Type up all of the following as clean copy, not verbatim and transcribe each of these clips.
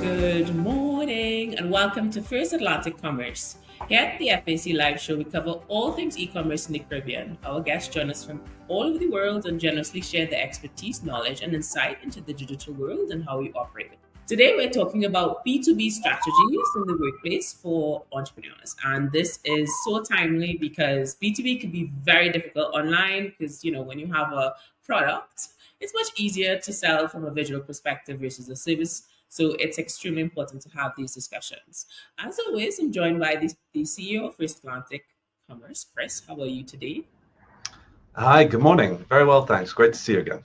Good morning and welcome to First Atlantic Commerce. Here at the FAC Live Show, we cover all things e-commerce in the Caribbean. Our guests join us from all over the world and generously share their expertise, knowledge, and insight into the digital world and how we operate it. Today, we're talking about B2B strategies in the workplace for entrepreneurs. And this is so timely because B2B can be very difficult online because, when you have a product, it's much easier to sell from a visual perspective versus a service. So it's extremely important to have these discussions. As always, I'm joined by the CEO of First Atlantic Commerce. Chris, how are you today? Hi, good morning. Very well, thanks. Great to see you again.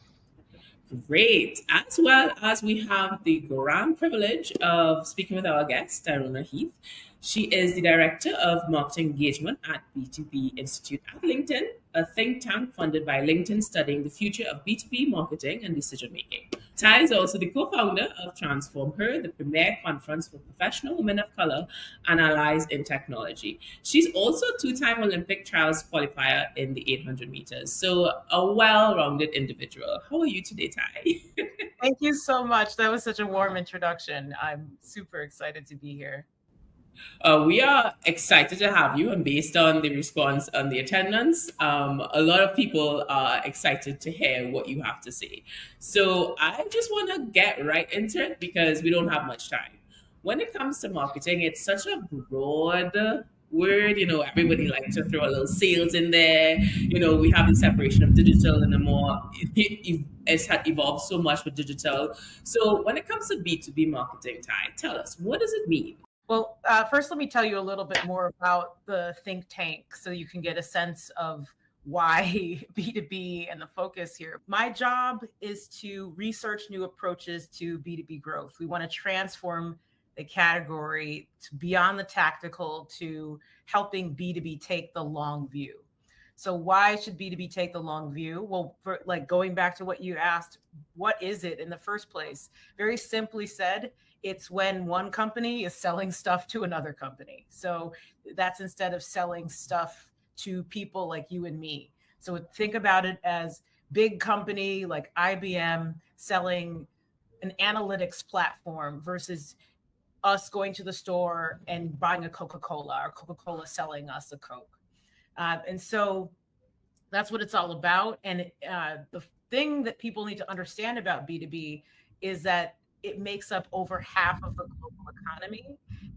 Great. As well as we have the grand privilege of speaking with our guest, Tyrona Heath. She is the Director of Marketing Engagement at B2B Institute at LinkedIn, a think tank funded by LinkedIn studying the future of B2B marketing and decision making. Ty is also the co-founder of Transform Her, the premier conference for professional women of color and allies in technology. She's also a two-time Olympic trials qualifier in the 800 meters. So a well-rounded individual. How are you today, Ty? Thank you so much. That was such a warm introduction. I'm super excited to be here. We are excited to have you, and based on the response and the attendance, a lot of people are excited to hear what you have to say. So I just want to get right into it because we don't have much time. When it comes to marketing, it's such a broad word. Everybody likes to throw a little sales in there. We have the separation of digital and the more it's had evolved so much with digital. So when it comes to B2B marketing, Ty, tell us, what does it mean? Well, first, let me tell you a little bit more about the think tank so you can get a sense of why B2B and the focus here. My job is to research new approaches to B2B growth. We want to transform the category to beyond the tactical to helping B2B take the long view. So why should B2B take the long view? Well, going back to what you asked, what is it in the first place? Very simply said, it's when one company is selling stuff to another company. So that's instead of selling stuff to people like you and me. So think about it as big company like IBM selling an analytics platform versus us going to the store and buying a Coca-Cola or Coca-Cola selling us a Coke. And so that's what it's all about. And the thing that people need to understand about B2B is that it makes up over half of the global economy.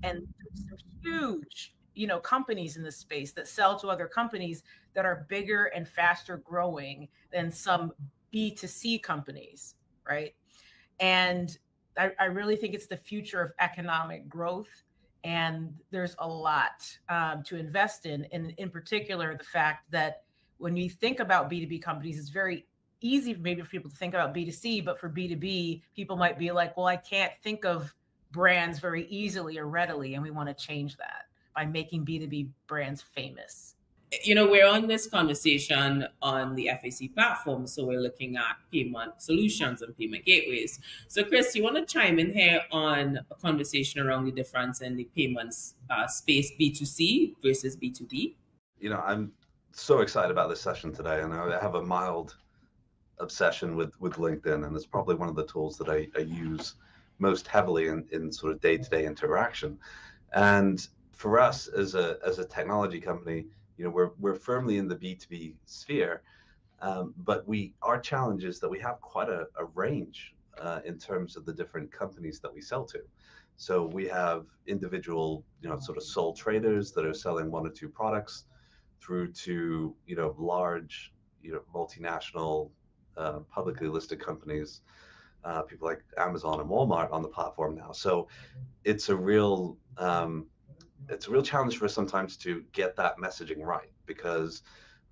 And there's some huge, companies in this space that sell to other companies that are bigger and faster growing than some B2C companies, right? And I really think it's the future of economic growth. And there's a lot to invest in. And in particular, the fact that when you think about B2B companies, it's very easy maybe for people to think about B2C, but for B2B, people might be like, well, I can't think of brands very easily or readily. And we want to change that by making B2B brands famous. We're on this conversation on the FAC platform, so we're looking at payment solutions and payment gateways. So, Chris, you want to chime in here on a conversation around the difference in the payments space B2C versus B2B? I'm so excited about this session today, and I have a mild obsession with LinkedIn, and it's probably one of the tools that I use most heavily in sort of day-to-day interaction. And for us as a technology company, we're firmly in the B2B sphere, but our challenge is that we have quite a range in terms of the different companies that we sell to. So we have individual, sort of sole traders that are selling one or two products, through to large, multinational, publicly listed companies, people like Amazon and Walmart on the platform now. So it's a real challenge for us sometimes to get that messaging right, because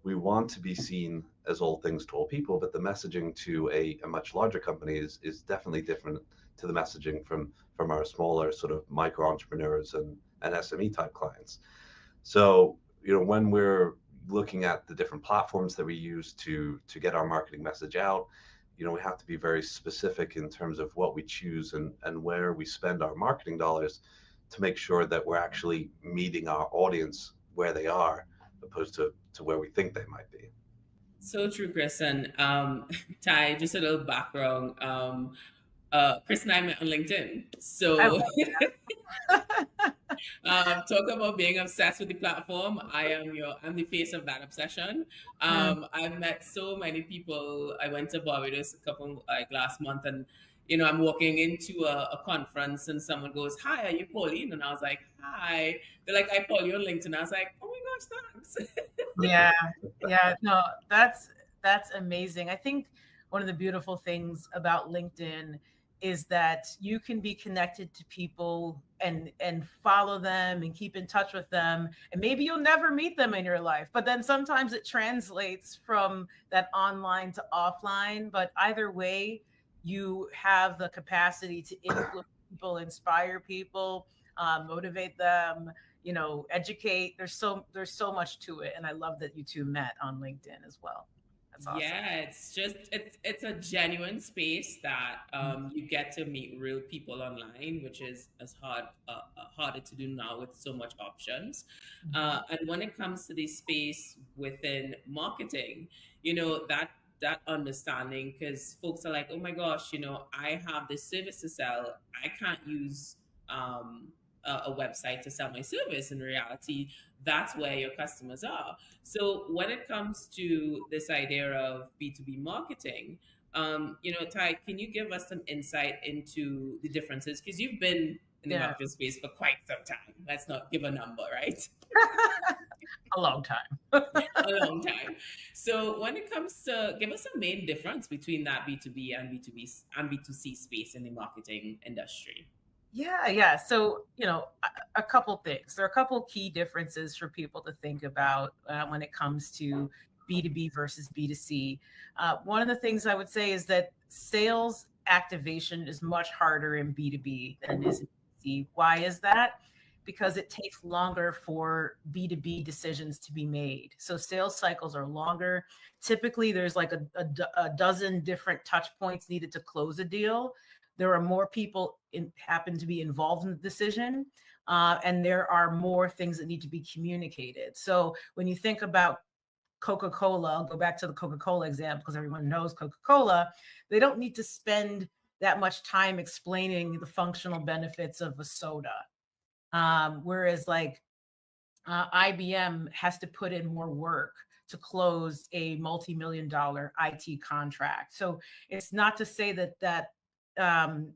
we want to be seen as all things to all people, but the messaging to a much larger company is definitely different to the messaging from our smaller sort of micro entrepreneurs and SME type clients. So when we're looking at the different platforms that we use to get our marketing message out, we have to be very specific in terms of what we choose and where we spend our marketing dollars to make sure that we're actually meeting our audience where they are, opposed to where we think they might be. So true, Chris. And Ty, just a little background. Chris and I met on LinkedIn. I So love talk about being obsessed with the platform. I'm the face of that obsession. that. I've met so many people. I went to Barbados a couple like last month, and I'm walking into a conference, and someone goes, "Hi, are you Pauline?" And I was like, "Hi." They're like, "I follow you on LinkedIn." I was like, "Oh my gosh, thanks." Yeah, yeah, no, that's amazing. I think one of the beautiful things about LinkedIn is that you can be connected to people and follow them and keep in touch with them, and maybe you'll never meet them in your life, but then sometimes it translates from that online to offline. But either way, you have the capacity to influence people, inspire people, motivate them, educate. There's so much to it, and I love that you two met on LinkedIn as well. That's awesome. Yeah, it's a genuine space that you get to meet real people online, which is as harder to do now with so much options. And when it comes to this space within marketing, that understanding, because folks are like, oh my gosh, I have this service to sell. I can't use a website to sell my service. In reality, that's where your customers are. So when it comes to this idea of B2B marketing, Ty, can you give us some insight into the differences? Because you've been in the Yeah. marketing space for quite some time. Let's not give a number, right? A long time. A long time. So when it comes to, give us a main difference between that B2B and B2C space in the marketing industry. Yeah. So, a couple things. There are a couple key differences for people to think about when it comes to B2B versus B2C. One of the things I would say is that sales activation is much harder in B2B than it is in B2C. Why is that? Because it takes longer for B2B decisions to be made. So sales cycles are longer. Typically, there's like a dozen different touch points needed to close a deal. There are more people happen to be involved in the decision, and there are more things that need to be communicated. So when you think about Coca-Cola, I'll go back to the Coca-Cola example because everyone knows Coca-Cola. They don't need to spend that much time explaining the functional benefits of a soda. Whereas like IBM has to put in more work to close a multi-million-dollar IT contract. So it's not to say that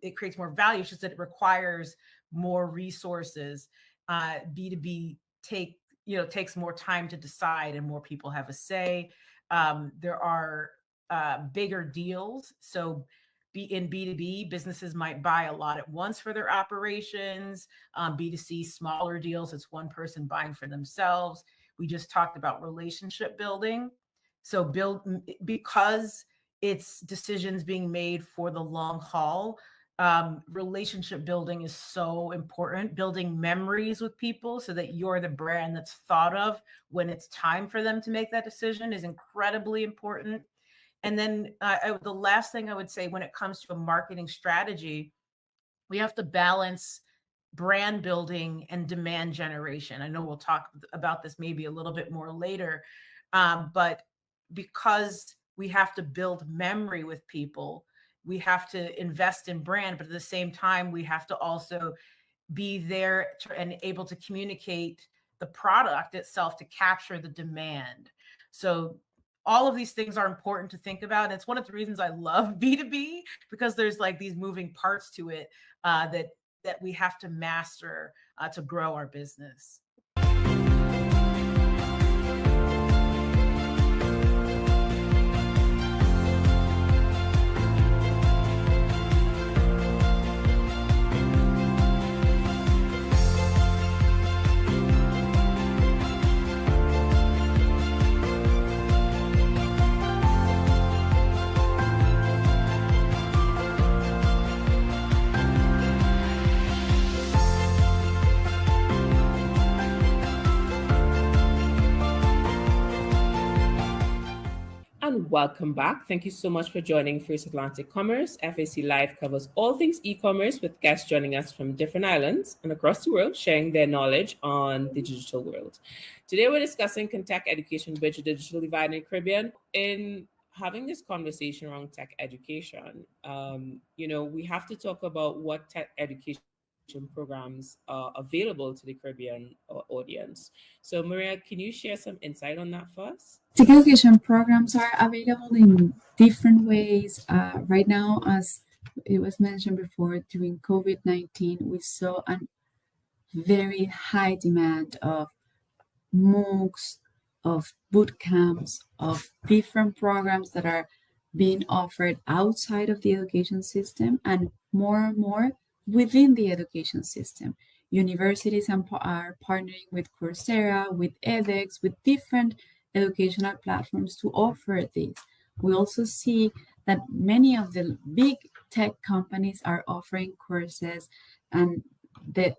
it creates more value, it's just that it requires more resources. B2B takes more time to decide, and more people have a say. There are bigger deals. So in B2B, businesses might buy a lot at once for their operations. B2C, smaller deals, it's one person buying for themselves. We just talked about relationship building. So because it's decisions being made for the long haul, relationship building is so important. Building memories with people so that you're the brand that's thought of when it's time for them to make that decision is incredibly important. And then the last thing I would say when it comes to a marketing strategy, we have to balance brand building and demand generation. I know we'll talk about this maybe a little bit more later, but because we have to build memory with people, we have to invest in brand, but at the same time, we have to also be there and able to communicate the product itself to capture the demand. So all of these things are important to think about. And it's one of the reasons I love B2B, because there's like these moving parts to it that we have to master to grow our business. And welcome back. Thank you so much for joining First Atlantic Commerce. FAC Live covers all things e-commerce with guests joining us from different islands and across the world, sharing their knowledge on the digital world. Today, we're discussing Can Tech Education Bridge the Digital Divide in the Caribbean? In having this conversation around tech education, we have to talk about what tech education programs are available to the Caribbean audience. So, Maria, can you share some insight on that first? Tech education programs are available in different ways. Right now, as it was mentioned before, during COVID-19, we saw a very high demand of MOOCs, of boot camps, of different programs that are being offered outside of the education system and more within the education system. Universities are partnering with Coursera, with edX, with different educational platforms to offer this. We also see that many of the big tech companies are offering courses, and the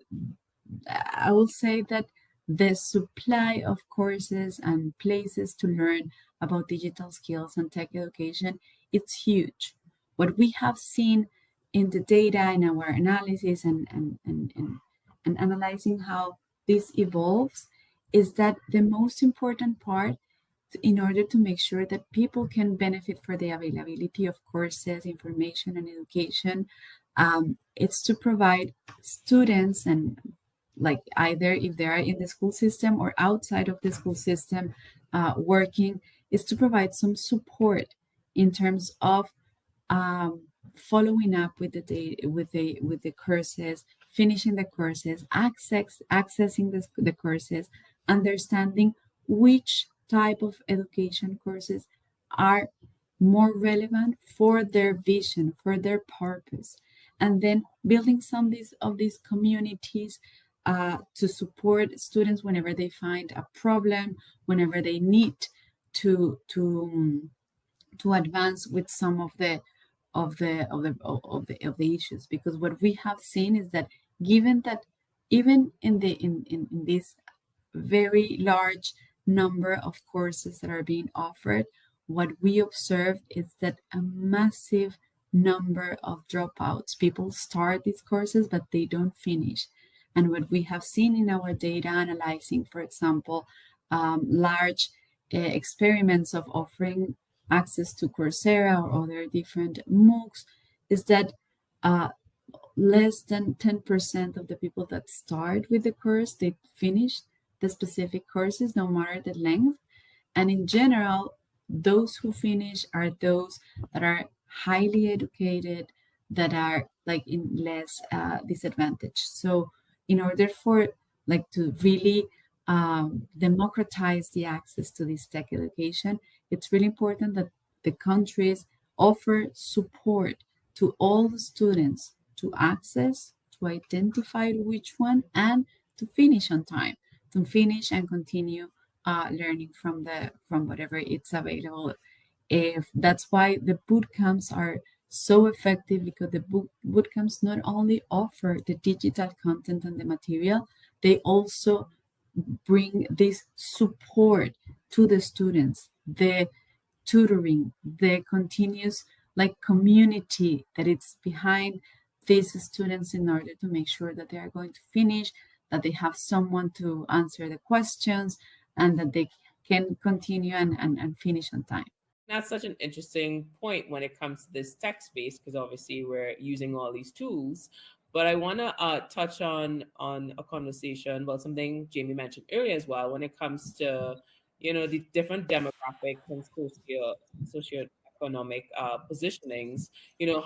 I will say that the supply of courses and places to learn about digital skills and tech education, it's huge. What we have seen in the data in our analysis and analyzing how this evolves is that the most important part in order to make sure that people can benefit for the availability of courses, information, and education, it's to provide students and like either if they are in the school system or outside of the school system working, is to provide some support in terms of following up with the courses, finishing the courses, accessing the courses, understanding which type of education courses are more relevant for their vision, for their purpose, and then building some of these communities to support students whenever they find a problem, whenever they need to advance with some of the issues. Because what we have seen is that given that even in this very large number of courses that are being offered, what we observed is that a massive number of dropouts. People start these courses, but they don't finish. And what we have seen in our data analyzing, for example, large experiments of offering access to Coursera or other different MOOCs, is that less than 10% of the people that start with the course, they finish the specific courses, no matter the length. And in general, those who finish are those that are highly educated, that are like in less disadvantage. So in order for like to really democratize the access to this tech education, it's really important that the countries offer support to all the students to access, to identify which one, and to finish on time, to finish and continue learning from whatever it's available. If that's why the boot camps are so effective, because the boot camps not only offer the digital content and the material, they also bring this support to the students, the tutoring, the continuous like community that it's behind these students in order to make sure that they are going to finish, that they have someone to answer the questions, and that they can continue and finish on time. That's such an interesting point when it comes to this tech space, because obviously we're using all these tools. But I want to touch on a conversation about something Jayme mentioned earlier as well, when it comes to the different demographics and socioeconomic positionings.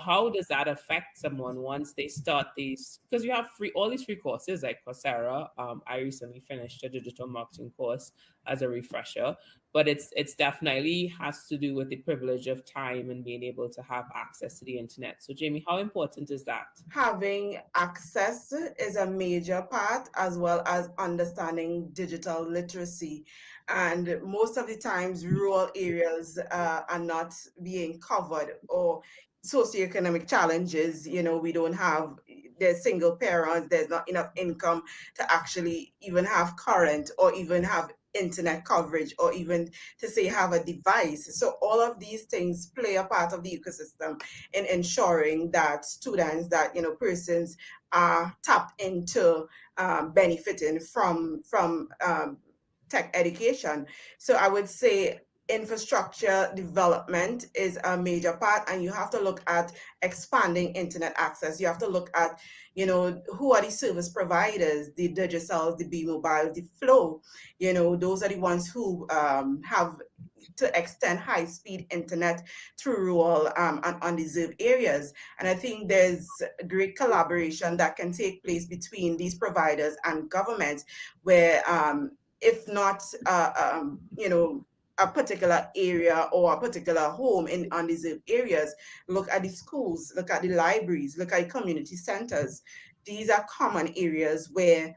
How does that affect someone once they start these? Because you have all these free courses like Coursera. I recently finished a digital marketing course as a refresher, but it's definitely has to do with the privilege of time and being able to have access to the internet. So Jayme, how important is that? Having access is a major part, as well as understanding digital literacy. And most of the times, rural areas are not being covered, or socioeconomic challenges. We don't have, there's single parents, there's not enough income to actually even have current or even have internet coverage, or even to say have a device. So all of these things play a part of the ecosystem in ensuring that students, that persons are tapped into benefiting from tech education. So I would say infrastructure development is a major part, and you have to look at expanding internet access. You have to look at, who are the service providers, the Digicels, the B Mobile, the Flow. Those are the ones who have to extend high-speed internet to rural and undeserved areas. And I think there's great collaboration that can take place between these providers and government, where if not, a particular area or a particular home in undeserved areas, look at the schools, look at the libraries, look at community centers. These are common areas where,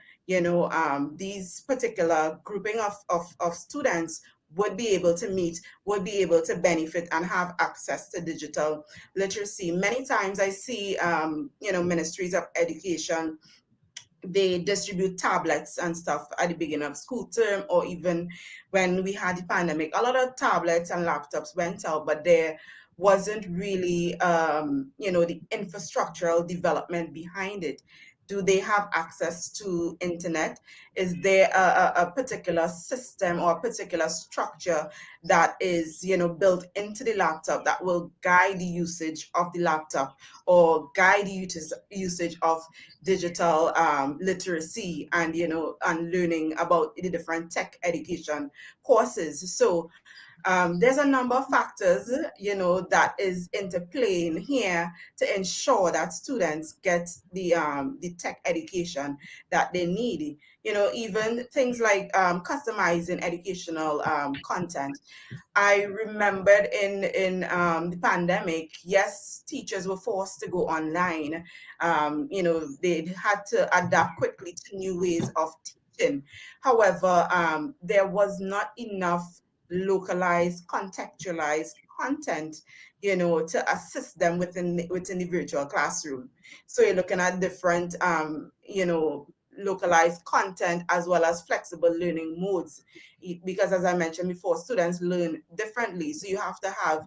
these particular grouping of students would be able to meet, would be able to benefit and have access to digital literacy. Many times I see, ministries of education, they distribute tablets and stuff at the beginning of school term, or even when we had the pandemic. A lot of tablets and laptops went out, but there wasn't really, the infrastructural development behind it. Do they have access to internet? Is there a particular system or a particular structure that is, built into the laptop that will guide the usage of the laptop, or guide the usage of digital literacy, and and learning about the different tech education courses? So there's a number of factors, that is interplaying here to ensure that students get the tech education that they need. Even things like customizing educational content. I remembered in the pandemic, yes, teachers were forced to go online. They had to adapt quickly to new ways of teaching. However, there was not enough localized, contextualized content, to assist them within the virtual classroom. So you're looking at different, localized content as well as flexible learning modes, because as I mentioned before, students learn differently. So you have to have,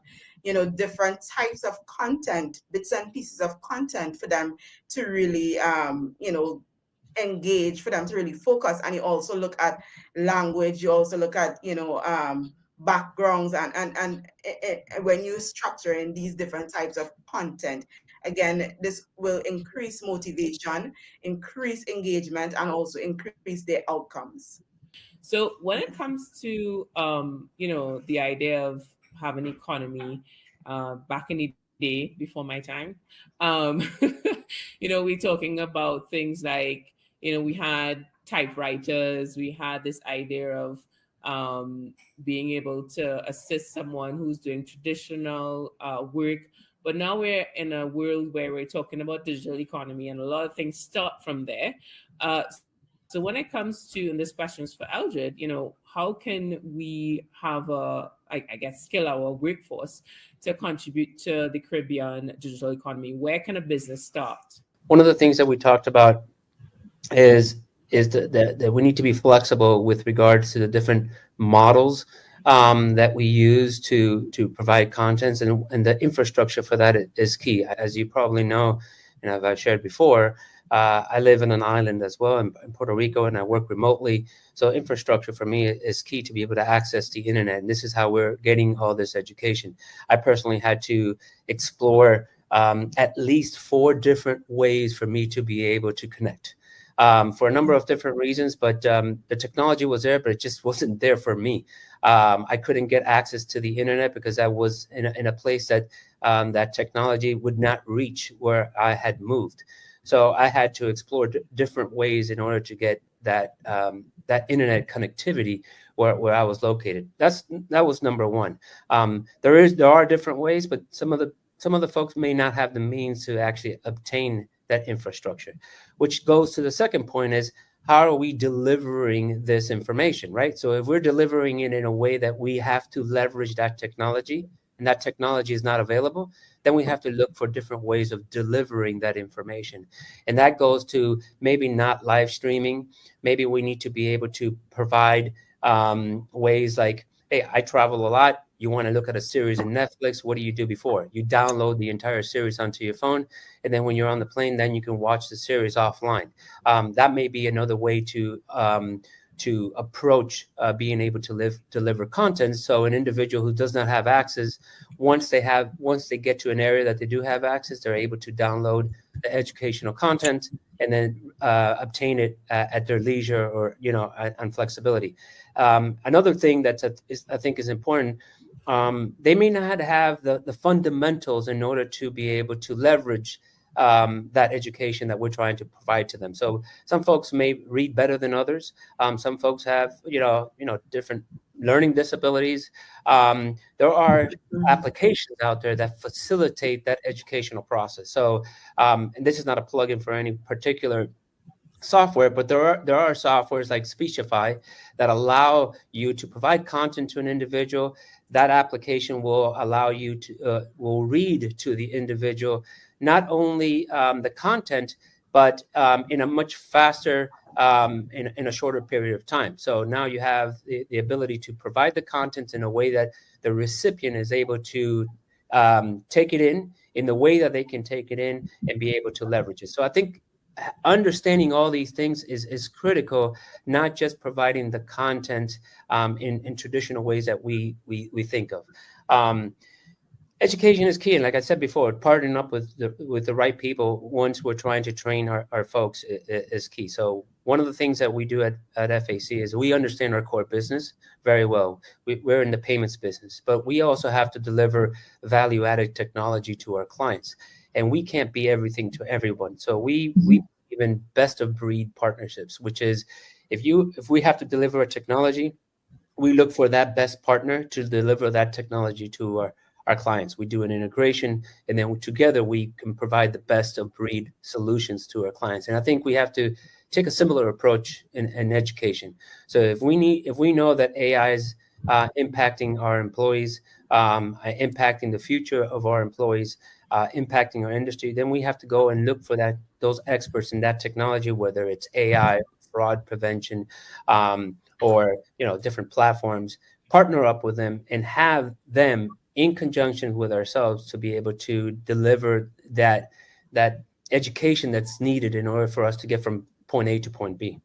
different types of content, bits and pieces of content for them to really, engage, for them to really focus. And you also look at language, you also look at, backgrounds, and when you structure in these different types of content, again, this will increase motivation, increase engagement, and also increase their outcomes. So when it comes to the idea of having economy, back in the day before my time, um, we're talking about things like, we had typewriters, we had this idea of being able to assist someone who's doing traditional work. But now we're in a world where we're talking about digital economy, and a lot of things start from there. So when it comes to, and this question is for Eldred, how can we have I guess, skill our workforce to contribute to the Caribbean digital economy? Where can a business start? One of the things that we talked about is that we need to be flexible with regards to the different models that we use to provide contents, and the infrastructure for that is key. As you probably know, and as I've shared before, I live in an island as well in Puerto Rico, and I work remotely. So infrastructure for me is key to be able to access the internet. And this is how we're getting all this education. I personally had to explore at least 4 different ways for me to be able to connect. For a number of different reasons, but the technology was there, but it just wasn't there for me. I couldn't get access to the internet because I was in a place that that technology would not reach where I had moved. So I had to explore different ways in order to get that that internet connectivity where I was located. That was number one. There are different ways, but some of the folks may not have the means to actually obtain that infrastructure, which goes to the second point is, how are we delivering this information, right? So if we're delivering it in a way that we have to leverage that technology, and that technology is not available, then we have to look for different ways of delivering that information. And that goes to maybe not live streaming. Maybe we need to be able to provide ways like, hey, I travel a lot. You want to look at a series in Netflix. What do you do before? You download the entire series onto your phone. And then when you're on the plane, then you can watch the series offline. That may be another way to to approach being able to deliver content. So an individual who does not have access, once they get to an area that they do have access, they're able to download the educational content and then obtain it at their leisure or on flexibility. Another thing that I think is important. They may not have the fundamentals in order to be able to leverage that education that we're trying to provide to them. So some folks may read better than others. Some folks have, different learning disabilities. There are applications out there that facilitate that educational process. So, and this is not a plugin for any particular software, but there are softwares like Speechify that allow you to provide content to an individual. That application will allow you to will read to the individual not only the content, but in a much faster in a shorter period of time. So now you have the ability to provide the content in a way that the recipient is able to take it in the way that they can take it in and be able to leverage it. So I think understanding all these things is critical, not just providing the content in traditional ways that we think of. Education is key, and like I said before, partnering up with the right people once we're trying to train our folks is key. So one of the things that we do at FAC is we understand our core business very well. We're in the payments business, but we also have to deliver value-added technology to our clients, and we can't be everything to everyone. So we even best of breed partnerships, which is if we have to deliver a technology, we look for that best partner to deliver that technology to our clients. We do an integration, and then together we can provide the best of breed solutions to our clients. And I think we have to take a similar approach in education. So if we know that AI is impacting our employees, impacting the future of our employees, impacting our industry, then we have to go and look for those experts in that technology, whether it's AI, fraud prevention, or different platforms, partner up with them and have them in conjunction with ourselves to be able to deliver that education that's needed in order for us to get from point A to point B.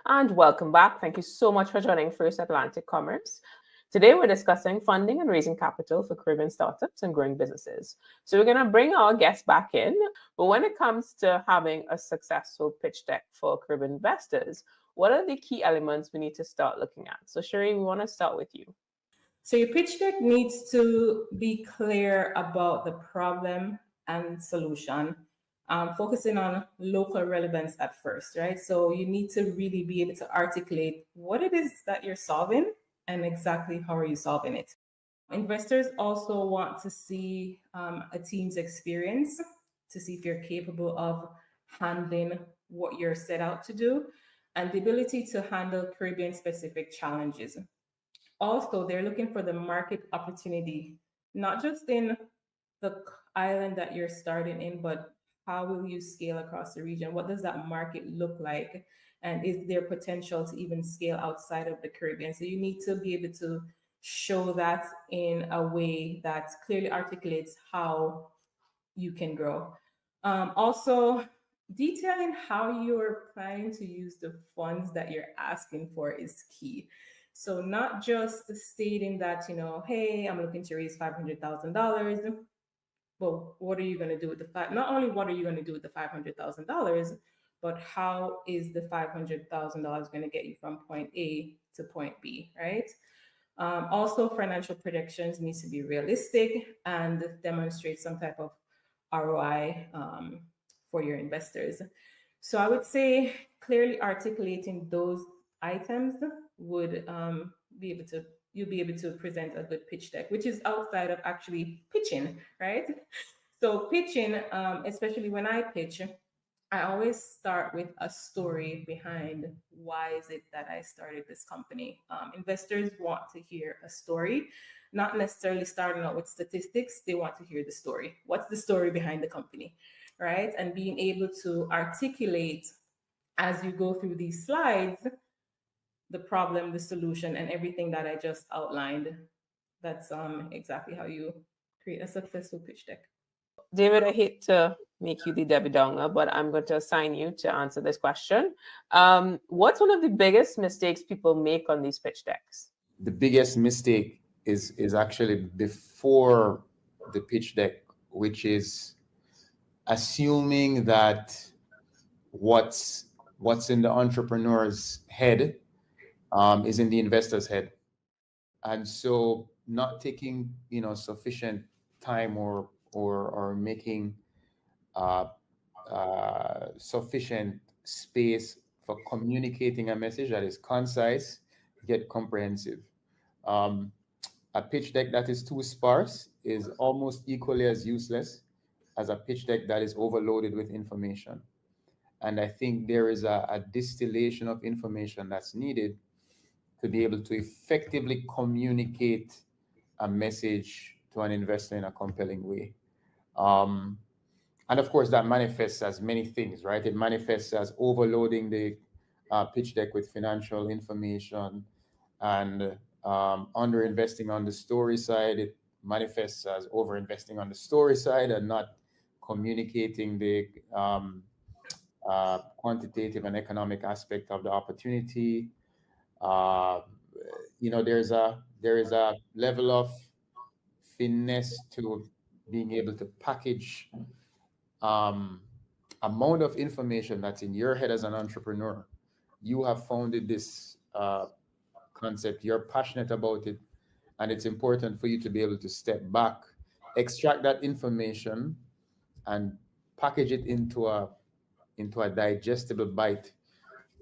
And welcome back. Thank you so much for joining First Atlantic Commerce. Today, we're discussing funding and raising capital for Caribbean startups and growing businesses. So we're going to bring our guests back in. But when it comes to having a successful pitch deck for Caribbean investors, what are the key elements we need to start looking at? So Cherie, we want to start with you. So your pitch deck needs to be clear about the problem and solution, focusing on local relevance at first, right? So you need to really be able to articulate what it is that you're solving and exactly how are you solving it. Investors also want to see a team's experience to see if you're capable of handling what you're set out to do and the ability to handle Caribbean specific challenges. Also, they're looking for the market opportunity, not just in the island that you're starting in, but how will you scale across the region? What does that market look like? And is there potential to even scale outside of the Caribbean? So you need to be able to show that in a way that clearly articulates how you can grow. Also, detailing how you're planning to use the funds that you're asking for is key. So not just stating that, hey, I'm looking to raise $500,000, but what are you going to do with not only what are you going to do with the $500,000, but how is the $500,000 going to get you from point A to point B, right? Also, financial projections needs to be realistic and demonstrate some type of ROI for your investors. So I would say clearly articulating those items would you'll be able to present a good pitch deck, which is outside of actually pitching, right? So pitching, especially when I pitch, I always start with a story behind why is it that I started this company. Investors want to hear a story, not necessarily starting out with statistics. They want to hear the story. What's the story behind the company, right? And being able to articulate as you go through these slides, the problem, the solution, and everything that I just outlined. That's exactly how you create a successful pitch deck. David, I hate to make you the Debbie Downer, but I'm going to assign you to answer this question. What's one of the biggest mistakes people make on these pitch decks? The biggest mistake is actually before the pitch deck, which is assuming that what's in the entrepreneur's head is in the investor's head, and so not taking sufficient time or making sufficient space for communicating a message that is concise yet comprehensive. A pitch deck that is too sparse is almost equally as useless as a pitch deck that is overloaded with information. And I think there is a distillation of information that's needed to be able to effectively communicate a message to an investor in a compelling way. And of course, that manifests as many things, right? It manifests as overloading the pitch deck with financial information and underinvesting on the story side. It manifests as overinvesting on the story side and not communicating the quantitative and economic aspect of the opportunity. There is a level of finesse to being able to package amount of information that's in your head as an entrepreneur. You have founded this concept, you're passionate about it, and it's important for you to be able to step back, extract that information, and package it into a digestible bite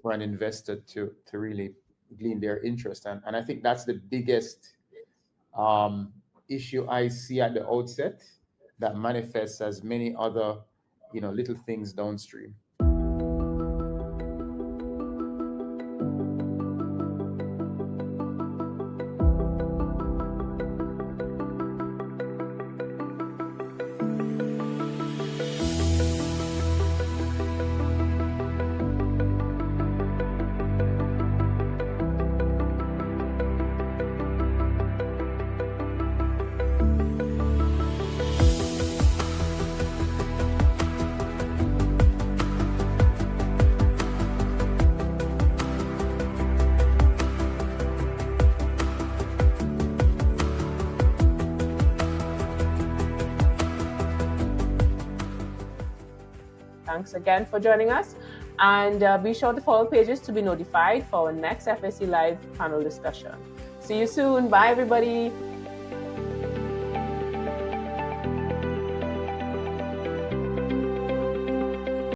for an investor to really glean their interest. And I think that's the biggest issue I see at the outset that manifests as many other little things downstream. Thanks again for joining us, and be sure to follow pages to be notified for our next FSC Live panel discussion. See you soon. Bye, everybody.